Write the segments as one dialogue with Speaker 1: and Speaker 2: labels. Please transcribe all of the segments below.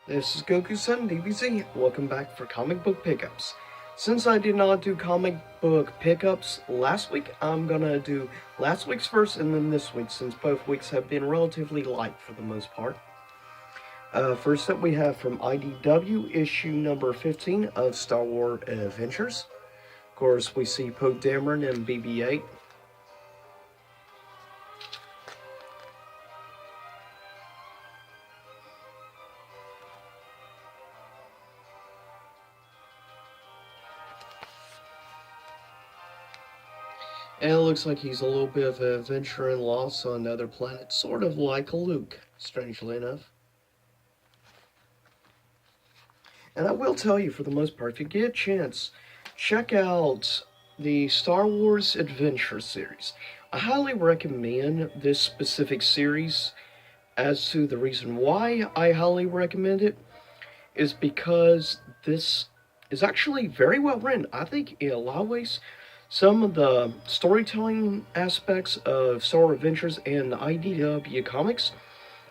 Speaker 1: This is Goku-san, DBZ. Welcome back for comic book pickups. Since I did not do comic book pickups last week, I'm gonna do last week's first and then this week, since both weeks have been relatively light for the most part. First up, we have from IDW issue number 15 of Star Wars Adventures. Of course, we see Poe Dameron and BB-8. And it looks like he's a little bit of an adventure and loss on another planet, sort of like Luke, strangely enough. And I will tell you, for the most part, if you get a chance, check out the Star Wars Adventure series. I highly recommend this specific series. As to the reason why I highly recommend it, is because this is actually very well written. I think in a lot of ways, some of the storytelling aspects of Star Wars Adventures and the IDW comics,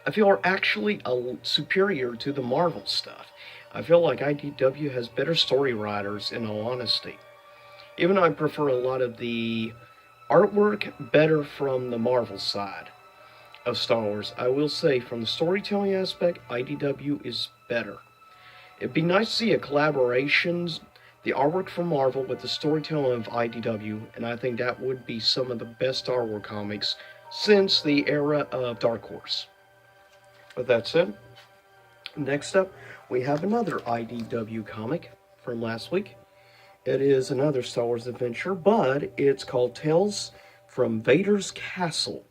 Speaker 1: I feel are actually superior to the Marvel stuff. I feel like IDW has better story writers, in all honesty. Even though I prefer a lot of the artwork better from the Marvel side of Star Wars, I will say from the storytelling aspect, IDW is better. It'd be nice to see a collaboration, the artwork from Marvel with the storytelling of IDW, and I think that would be some of the best Star Wars comics since the era of Dark Horse. With that said, next up, we have another IDW comic from last week. It is another Star Wars adventure, but it's called Tales from Vader's Castle,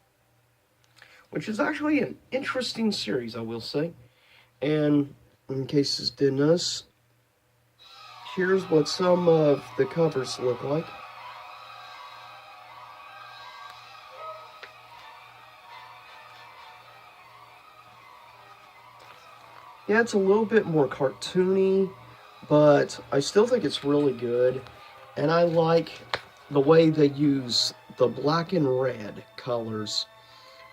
Speaker 1: which is actually an interesting series, I will say. And in case this didn't notice, here's what some of the covers look like. Yeah, it's a little bit more cartoony, but I still think it's really good. And I like the way they use the black and red colors,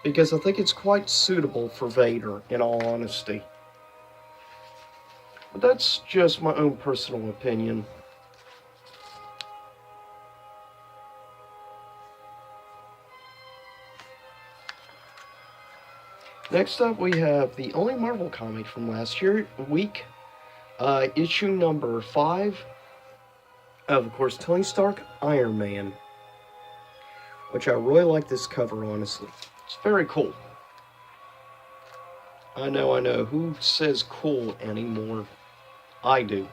Speaker 1: because I think it's quite suitable for Vader, in all honesty. But that's just my own personal opinion. Next up, we have the only Marvel comic from last week, issue number 5 of course, Tony Stark, Iron Man, which I really like this cover, honestly. It's very cool. I know. Who says cool anymore? I do.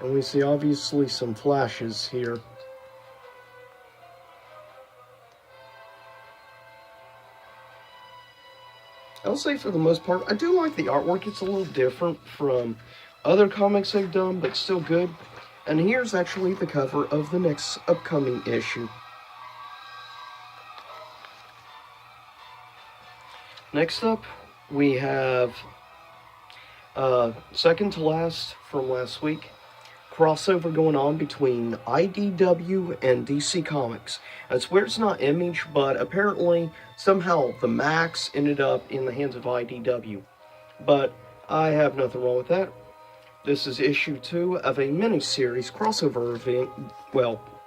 Speaker 1: And we see obviously some flashes here. I'll say for the most part, I do like the artwork. It's a little different from other comics they've done, but still good. And here's actually the cover of the next upcoming issue. Next up, we have second to last from last week, crossover going on between IDW and DC Comics. I swear it's not Image, but apparently somehow the Max ended up in the hands of IDW. But I have nothing wrong with that. This is issue 2 of a miniseries crossover event,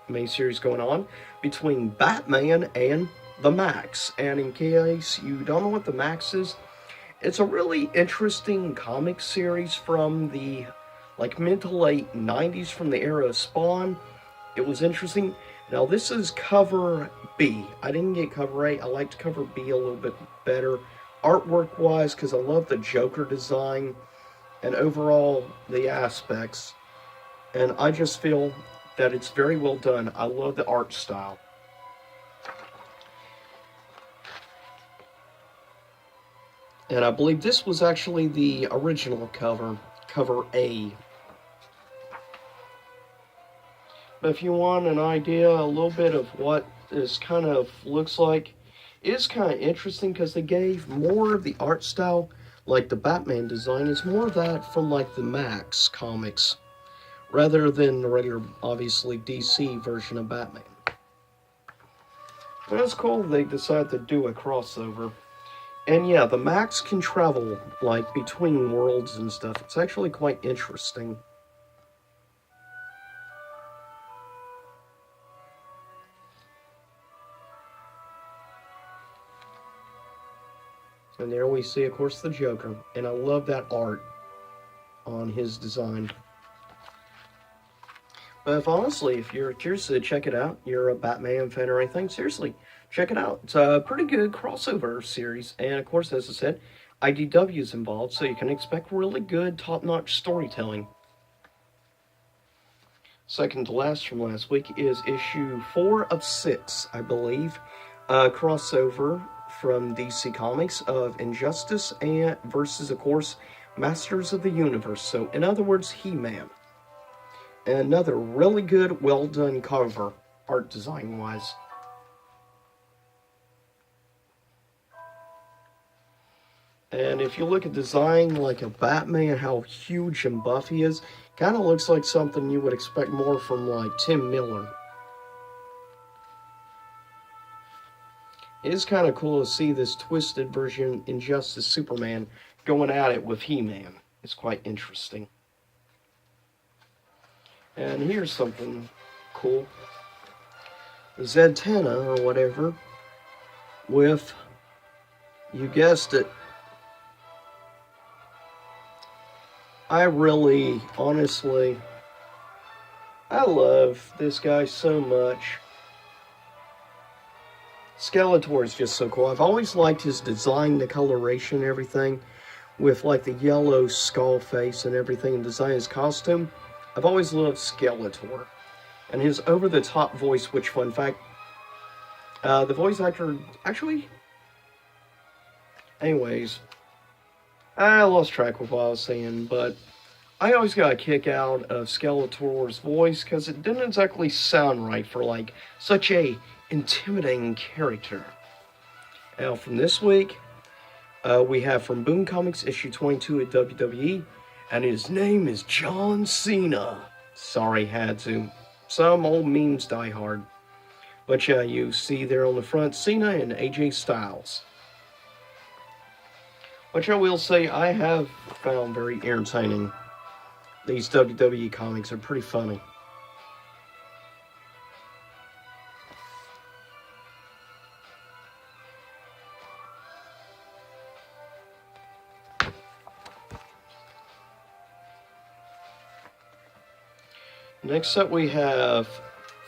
Speaker 1: miniseries going on between Batman and the Max. And in case you don't know what the Max is, it's a really interesting comic series from the mid to late 90s, from the era of Spawn. It was interesting. Now this is cover B. I didn't get cover A. I liked cover B a little bit better artwork wise, because I love the Joker design and overall the aspects. And I just feel that it's very well done. I love the art style. And I believe this was actually the original cover, cover A. But if you want an idea, a little bit of what this kind of looks like, it's kind of interesting because they gave more of the art style, like the Batman design, is more of that from like the Max comics, rather than the regular, obviously, DC version of Batman. But it's cool they decided to do a crossover. And yeah, the Max can travel, like, between worlds and stuff. It's actually quite interesting. And there we see, of course, the Joker. And I love that art on his design. But if you're curious to check it out, you're a Batman fan or anything, seriously, check it out. It's a pretty good crossover series. And of course, as I said, IDW is involved, so you can expect really good, top-notch storytelling. Second to last from last week is issue 4 of 6, I believe. Crossover from DC Comics of Injustice and versus, of course, Masters of the Universe. So, in other words, He-Man. Another really good, well-done cover, art design-wise. And if you look at design like a Batman, how huge and buff he is, kind of looks like something you would expect more from, like, Tim Miller. It is kind of cool to see this twisted version Injustice Superman going at it with He-Man. It's quite interesting. And here's something cool. Zatanna, or whatever, with, you guessed it, I really, honestly, I love this guy so much. Skeletor is just so cool. I've always liked his design, the coloration, and everything, with like the yellow skull face and everything, and design his costume. I've always loved Skeletor. And his over-the-top voice, which, fun fact, the voice actor, actually, anyways, I lost track of what I was saying, but I always got a kick out of Skeletor's voice, because it didn't exactly sound right for, like, such a intimidating character. Now, from this week, we have from Boom Comics, issue 22 at WWE, and his name is John Cena. Sorry, had to. Some old memes die hard. But yeah, you see there on the front, Cena and AJ Styles. Which I will say, I have found very entertaining. These WWE comics are pretty funny. Next up we have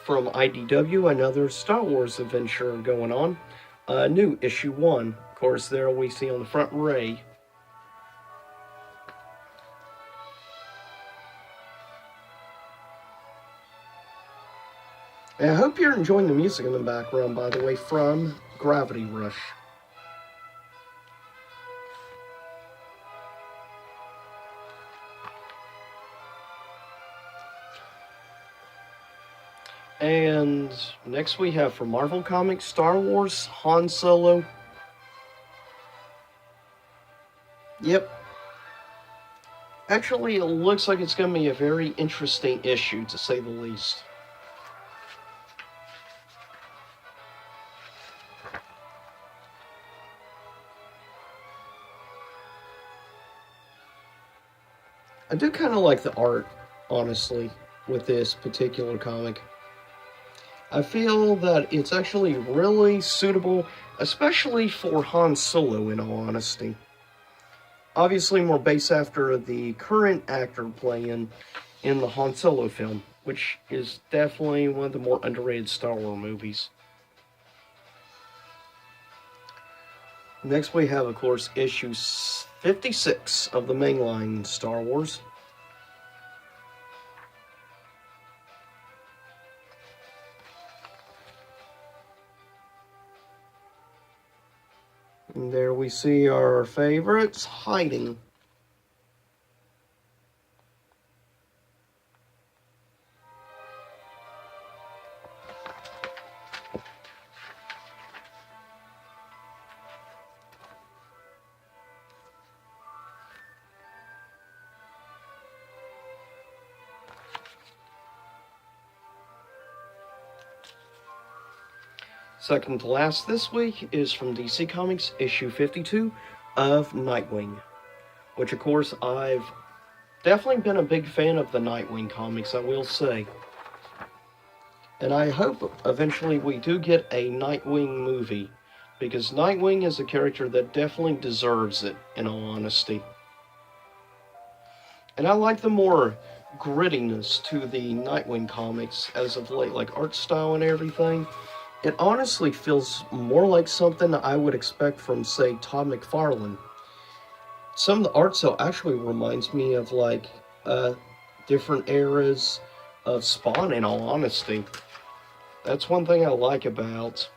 Speaker 1: from IDW another Star Wars adventure going on. New issue 1. Of course, there we see on the front Rey. And I hope you're enjoying the music in the background, by the way, from Gravity Rush. And next we have from Marvel Comics, Star Wars, Han Solo. Yep. Actually, it looks like it's going to be a very interesting issue, to say the least. I do kind of like the art, honestly, with this particular comic. I feel that it's actually really suitable, especially for Han Solo, in all honesty. Obviously more based after the current actor playing in the Han Solo film, which is definitely one of the more underrated Star Wars movies. Next we have, of course, issue 56 of the mainline Star Wars. And there we see our favorites hiding. Second to last this week is from DC Comics issue 52 of Nightwing, which of course I've definitely been a big fan of the Nightwing comics, I will say. And I hope eventually we do get a Nightwing movie, because Nightwing is a character that definitely deserves it, in all honesty. And I like the more grittiness to the Nightwing comics as of late, like art style and everything. It honestly feels more like something I would expect from, say, Todd McFarlane. Some of the art style actually reminds me of, like, different eras of Spawn, in all honesty. That's one thing I like about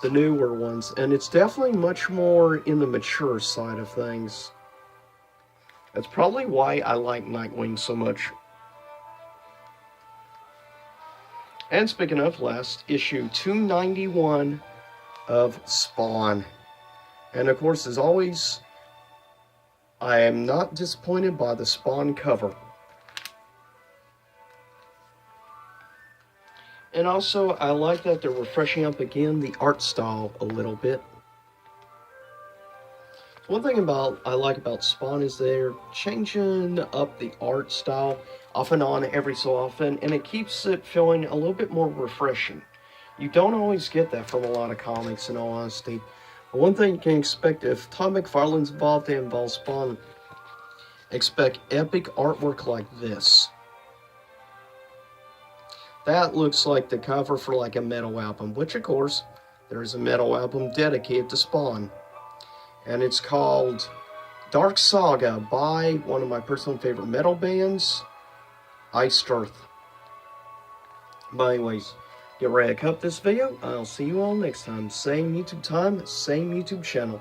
Speaker 1: the newer ones, and it's definitely much more in the mature side of things. That's probably why I like Nightwing so much. And speaking of, last issue 291 of Spawn. And of course, as always, I am not disappointed by the Spawn cover. And also, I like that they're refreshing up again the art style a little bit. One thing I like about Spawn is they're changing up the art style off and on every so often, and it keeps it feeling a little bit more refreshing. You don't always get that from a lot of comics, in all honesty. But one thing you can expect, if Todd McFarlane's involved, they involve Spawn, expect epic artwork like this. That looks like the cover for like a metal album, which of course, there's a metal album dedicated to Spawn. And it's called Dark Saga by one of my personal favorite metal bands, Iced Earth. But anyways, get ready to cut this video. I'll see you all next time. Same YouTube time, same YouTube channel.